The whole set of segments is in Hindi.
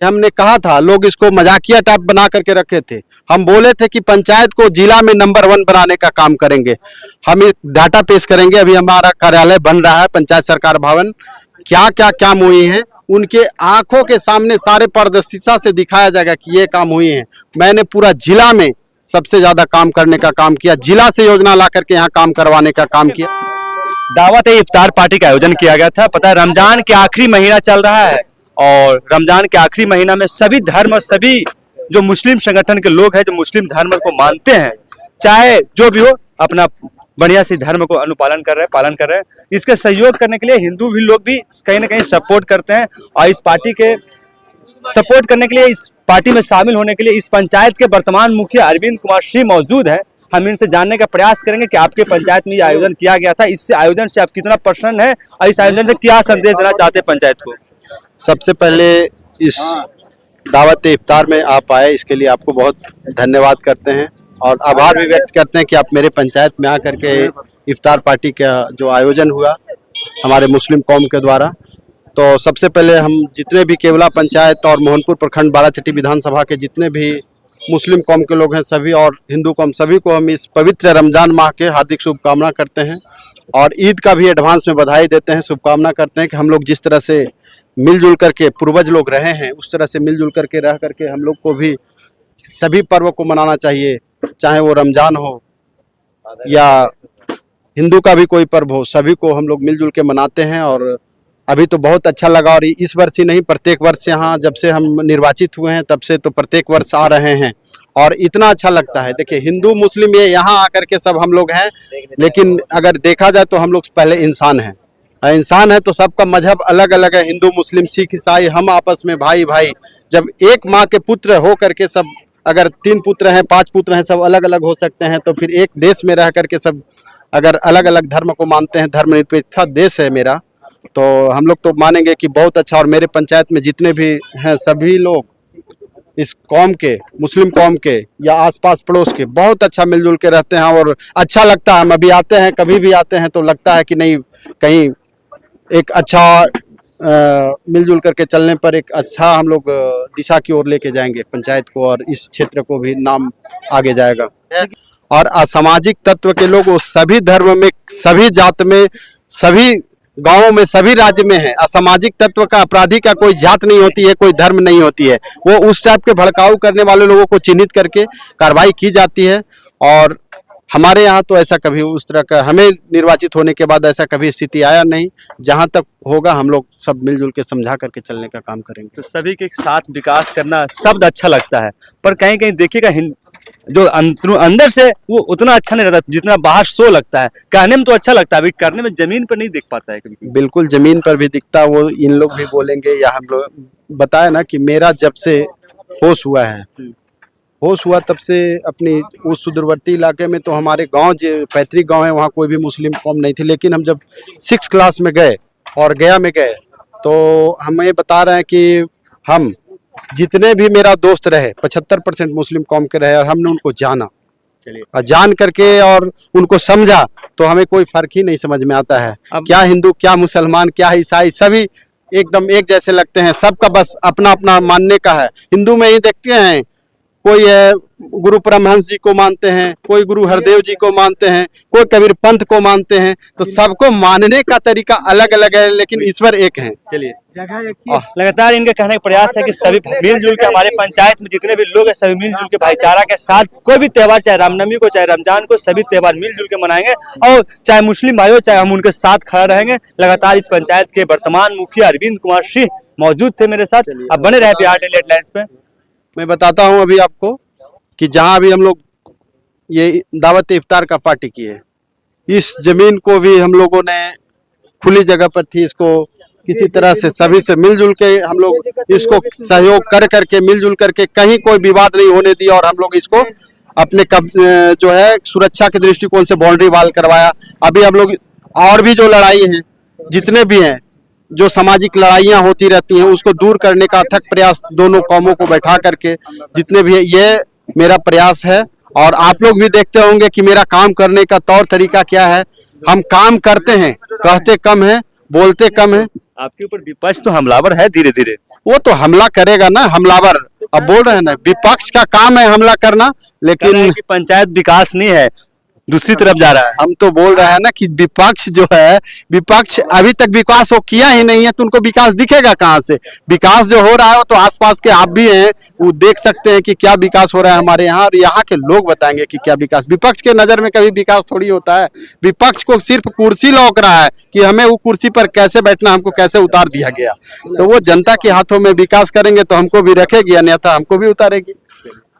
हमने कहा था, लोग इसको मजाकिया टाइप बना करके रखे थे। हम बोले थे कि पंचायत को जिला में नंबर 1 बनाने का काम करेंगे। हम एक डाटा पेश करेंगे। अभी हमारा कार्यालय बन रहा है, पंचायत सरकार भवन। क्या क्या काम हुई है उनके आंखों के सामने सारे पारदर्शिता से दिखाया जाएगा कि ये काम हुई है। मैंने पूरा जिला में सबसे ज्यादा काम करने का काम किया, जिला से योजना ला करके यहाँ काम करवाने का काम किया। दावत ए इफ्तार पार्टी का आयोजन किया गया था। पता है रमजान के आखिरी महीना चल रहा है और रमजान के आखिरी महीना में सभी धर्म और सभी जो मुस्लिम संगठन के लोग हैं, जो मुस्लिम धर्म को मानते हैं, चाहे जो भी हो, अपना बढ़िया से धर्म को अनुपालन कर रहे हैं, पालन कर रहे हैं। इसके सहयोग करने के लिए हिंदू भी लोग भी कहीं ना कहीं सपोर्ट करते हैं और इस पार्टी के सपोर्ट करने के लिए, इस पार्टी में शामिल होने के लिए इस पंचायत के वर्तमान मुखिया अरविंद कुमार सिंह मौजूद हैं। हम इनसे जानने का प्रयास करेंगे कि आपके पंचायत में ये आयोजन किया गया था, इससे आयोजन से आप कितना प्रसन्न है और इस आयोजन से क्या संदेश देना चाहते हैं पंचायत को। सबसे पहले इस दावत इफ्तार में आप आए, इसके लिए आपको बहुत धन्यवाद करते हैं और आभार भी व्यक्त करते हैं कि आप मेरे पंचायत में आकर के इफ्तार पार्टी का जो आयोजन हुआ हमारे मुस्लिम कौम के द्वारा। तो सबसे पहले हम जितने भी केवला पंचायत और मोहनपुर प्रखंड बाराचट्टी विधानसभा के जितने भी मुस्लिम कौम के लोग हैं सभी और हिंदू कौम सभी को हम इस पवित्र रमजान माह के हार्दिक शुभकामना करते हैं और ईद का भी एडवांस में बधाई देते हैं, शुभकामना करते हैं कि हम लोग जिस तरह से मिलजुल करके पूर्वज लोग रहे हैं उस तरह से मिलजुल करके रह करके हम लोग को भी सभी पर्व को मनाना चाहिए, चाहे वो रमजान हो या हिंदू का भी कोई पर्व हो, सभी को हम लोग मिलजुल के मनाते हैं। और अभी तो बहुत अच्छा लगा और इस वर्ष ही नहीं, प्रत्येक वर्ष यहाँ जब से हम निर्वाचित हुए हैं तब से तो प्रत्येक वर्ष आ रहे हैं और इतना अच्छा लगता है। देखिए हिंदू मुस्लिम ये यहाँ आकर के सब हम लोग हैं, लेकिन अगर देखा जाए तो हम लोग पहले इंसान हैं। इंसान है तो सबका मजहब अलग अलग है, हिंदू मुस्लिम सिख ईसाई, हम आपस में भाई भाई। जब एक माँ के पुत्र हो करके सब, अगर 3 पुत्र हैं 5 पुत्र हैं, सब अलग अलग हो सकते हैं, तो फिर एक देश में रह करके सब अगर अलग अलग धर्म को मानते हैं, धर्मनिरपेक्ष देश है मेरा, तो हम लोग तो मानेंगे कि बहुत अच्छा। और मेरे पंचायत में जितने भी हैं सभी लोग इस कौम के, मुस्लिम कौम के या आसपास पड़ोस के बहुत अच्छा मिलजुल के रहते हैं और अच्छा लगता है। हम अभी आते हैं, कभी भी आते हैं तो लगता है कि नहीं कहीं एक अच्छा मिलजुल करके चलने पर एक अच्छा हम लोग दिशा की ओर लेके जाएंगे पंचायत को और इस क्षेत्र को भी नाम आगे जाएगा। और असामाजिक तत्व के लोग वो सभी धर्म में, सभी जात में, सभी गांवों में, सभी राज्य में है। असामाजिक तत्व का, अपराधी का कोई जात नहीं होती है, कोई धर्म नहीं होती है। वो उस टाइप के भड़काऊ करने वाले लोगों को चिन्हित करके कार्रवाई की जाती है और हमारे यहाँ तो ऐसा कभी उस तरह का, हमें निर्वाचित होने के बाद ऐसा कभी स्थिति आया नहीं। जहाँ तक होगा हम लोग सब मिलजुल के समझा करके चलने का काम करेंगे। तो सभी के साथ विकास करना शब्द अच्छा लगता है, पर कहीं कहीं देखिएगा जो अंदर से वो उतना अच्छा नहीं रहता जितना बाहर शो लगता है। कहने में तो अच्छा लगता है, अभी करने में जमीन पर नहीं दिख पाता है कभी। बिल्कुल जमीन पर भी दिखता है, वो इन लोग भी बोलेंगे या हम लोग बताए ना कि मेरा जब से होश हुआ है, होश हुआ तब से अपनी उस सुदूरवर्ती इलाके में तो हमारे गांव जो पैतृक गांव है वहाँ कोई भी मुस्लिम कौम नहीं थी। लेकिन हम जब 6 क्लास में गए और गया में गए तो हमें बता रहे हैं कि हम जितने भी मेरा दोस्त रहे 75% मुस्लिम कौम के रहे और हमने उनको जाना और जान करके और उनको समझा तो हमें कोई फर्क ही नहीं समझ में आता है। क्या हिंदू, क्या मुसलमान, क्या ईसाई, सभी एकदम एक जैसे लगते हैं। सबका बस अपना अपना मानने का है। हिंदू में ही देखते हैं, कोई गुरु परमहंस जी को मानते हैं, कोई गुरु हरदेव जी को मानते हैं, कोई कबीर पंथ को मानते हैं। तो सबको मानने का तरीका अलग अलग है, लेकिन ईश्वर एक है। चलिए लगातार इनका कहने का प्रयास है कि सभी मिलजुल के, हमारे पंचायत में जितने भी लोग हैं सभी मिलजुल के भाईचारा के साथ कोई भी त्यौहार, चाहे रामनवमी को चाहे रमजान को, सभी त्यौहार मिलजुल के मनाएंगे और चाहे मुस्लिम भाई हो चाहे हम उनके साथ खड़ा रहेंगे। लगातार इस पंचायत के वर्तमान मुखिया अरविंद कुमार सिंह मौजूद थे मेरे साथ। अब बने रहे बिहार डेली हेडलाइंस पे। मैं बताता हूं अभी आपको कि जहां अभी हम लोग ये दावत इफ्तार का पार्टी किए, इस जमीन को भी हम लोगों ने खुली जगह पर थी, इसको किसी तरह से सभी से मिलजुल के हम लोग इसको सहयोग कर करके मिलजुल करके कहीं कोई विवाद नहीं होने दिया और हम लोग इसको अपने जो है सुरक्षा के दृष्टिकोण से बाउंड्री वाल करवाया। अभी हम लोग और भी जो लड़ाई है, जितने भी हैं, जो सामाजिक लड़ाइयाँ होती रहती हैं उसको दूर करने का अथक प्रयास दोनों कौमों को बैठा करके जितने भी है, ये मेरा प्रयास है। और आप लोग भी देखते होंगे कि मेरा काम करने का तौर तरीका क्या है। हम काम करते हैं, कहते कम है, बोलते कम है। आपके ऊपर विपक्ष तो हमलावर है धीरे धीरे। वो तो हमला करेगा ना, हमलावर। अब बोल रहे हैं ना, विपक्ष का काम है हमला करना, कह रहे हैं लेकिन कि पंचायत विकास नहीं है, दूसरी तरफ जा रहा है। हम तो बोल रहे हैं ना कि विपक्ष जो है, विपक्ष अभी तक विकास वो किया ही नहीं है, तो उनको विकास दिखेगा कहाँ से? विकास जो हो रहा है वो तो आसपास के आप भी हैं, वो देख सकते हैं कि क्या विकास हो रहा है हमारे यहाँ, और यहाँ के लोग बताएंगे कि क्या विकास। विपक्ष के नजर में कभी विकास थोड़ी होता है। विपक्ष को सिर्फ कुर्सी लौक रहा है कि हमें वो कुर्सी पर कैसे बैठना, हमको कैसे उतार दिया गया। तो वो जनता के हाथों में विकास करेंगे तो हमको भी रखेगी, अन्यथा हमको भी उतारेगी।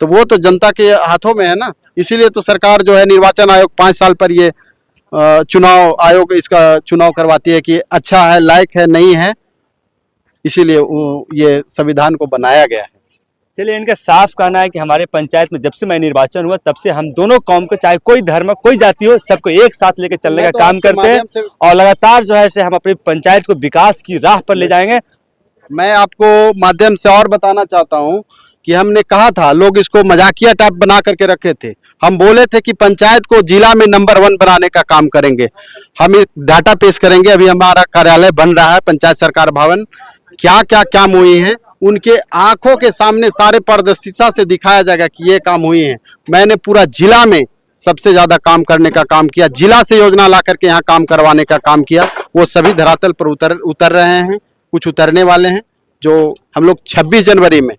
तो वो तो जनता के हाथों में है ना। इसीलिए तो सरकार जो है, निर्वाचन आयोग 5 साल पर ये चुनाव आयोग इसका चुनाव करवाती है कि अच्छा है, लायक है, नहीं है, इसीलिए वो ये संविधान को बनाया गया है। चलिए, इनका साफ कहना है कि हमारे पंचायत में जब से मैं निर्वाचन हुआ तब से हम दोनों कौम को, चाहे कोई धर्म कोई जाति हो, सबको एक साथ लेकर चलने का काम करते हैं और लगातार जो है से हम अपनी पंचायत को विकास की राह पर ले जाएंगे। मैं आपको माध्यम से और बताना चाहता हूं कि हमने कहा था, लोग इसको मजाकिया टाइप बना करके रखे थे। हम बोले थे कि पंचायत को जिला में नंबर 1 बनाने का काम करेंगे। हम एक डाटा पेश करेंगे। अभी हमारा कार्यालय बन रहा है, पंचायत सरकार भवन। क्या क्या काम हुए हैं उनके आंखों के सामने सारे पारदर्शिता से दिखाया जाएगा कि ये काम हुए हैं। मैंने पूरा जिला में सबसे ज्यादा काम करने का काम किया, जिला से योजना ला करके यहाँ काम करवाने का काम किया। वो सभी धरातल पर उतर रहे हैं, कुछ उतरने वाले हैं। जो हम लोग 26 जनवरी में,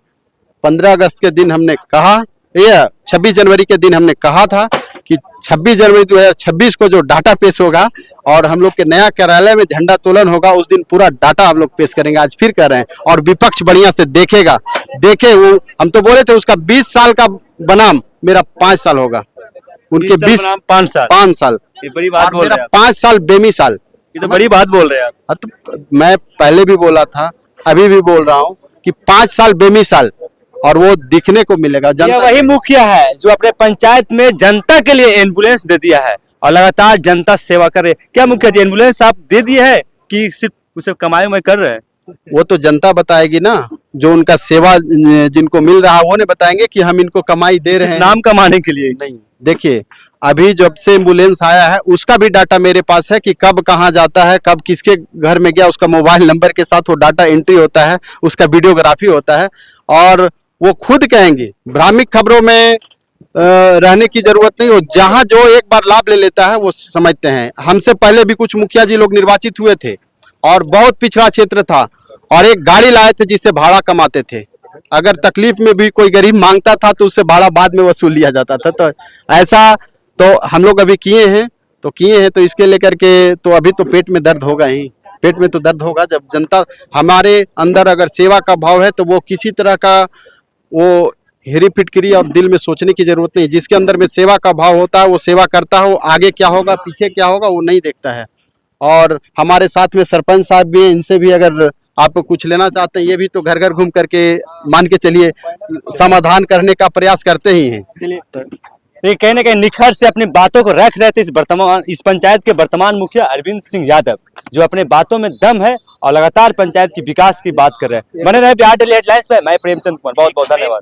15 अगस्त के दिन हमने कहा, ये 26 जनवरी के दिन हमने कहा था कि 26 जनवरी 2026 को जो डाटा पेश होगा और हम लोग के नया कार्यालय में झंडा तोलन होगा, उस दिन पूरा डाटा हम लोग पेश करेंगे। आज फिर कर रहे हैं और विपक्ष बढ़िया से देखेगा। देखे वो, हम तो बोले थे उसका 20 साल का बनाम मेरा 5 साल होगा, उनके 20 5 साल। ये बड़ी बात बोल रहे हैं 5 साल बेमिसाल, ये तो बड़ी बात बोल रहे हैं आप। तो मैं पहले भी बोला था, अभी भी बोल रहा हूँ कि 5 साल बेमिसाल, और वो दिखने को मिलेगा। ये वही मुखिया है जो अपने पंचायत में जनता के लिए एम्बुलेंस दे दिया है और लगातार जनता सेवा कर रहे हैं। क्या मुखिया जी, एम्बुलेंस आप दे दिए है कि सिर्फ उसे कमाई में कर रहे हैं? वो तो जनता बताएगी ना, जो उनका सेवा जिनको मिल रहा है वो ने बताएंगे कि हम इनको कमाई दे रहे हैं। नाम कमाने के लिए नहीं। देखिए, अभी जब से एम्बुलेंस आया है उसका भी डाटा मेरे पास है कि कब कहाँ जाता है, कब किसके घर में गया, उसका मोबाइल नंबर के साथ वो डाटा एंट्री होता है, उसका वीडियोग्राफी होता है। और वो खुद कहेंगे, भ्रामिक खबरों में रहने की जरूरत नहीं। वो जहां जो एक बार लाभ ले लेता है वो समझते हैं। हमसे पहले भी कुछ मुखिया जी लोग निर्वाचित हुए थे और बहुत पिछड़ा क्षेत्र था, और एक गाड़ी लाए थे जिससे भाड़ा कमाते थे। अगर तकलीफ में भी कोई गरीब मांगता था तो उससे भाड़ा बाद में वसूल लिया जाता था। तो ऐसा तो हम लोग अभी किए हैं, तो इसके लेकर के तो अभी तो पेट में दर्द होगा ही। पेट में तो दर्द होगा जब जनता हमारे अंदर अगर सेवा का भाव है, तो वो किसी तरह का वो हेरी फिटकरी और दिल में सोचने की जरूरत नहीं। जिसके अंदर में सेवा का भाव होता है वो सेवा करता है, वो आगे क्या होगा पीछे क्या होगा वो नहीं देखता है। और हमारे साथ में सरपंच साहब भी हैं, इनसे भी अगर आप कुछ लेना चाहते हैं, ये भी तो घर घर घूम करके मान के चलिए समाधान करने का प्रयास करते ही हैं। ये कहीं ना कहीं निखर से अपनी बातों को रख रहे थे इस पंचायत के वर्तमान मुखिया अरविंद सिंह यादव, जो अपने बातों में दम है और लगातार पंचायत की विकास की बात कर रहे हैं। बने रहे बिहार डेली हेडलाइंस पे। मैं प्रेमचंद कुमार, बहुत बहुत धन्यवाद।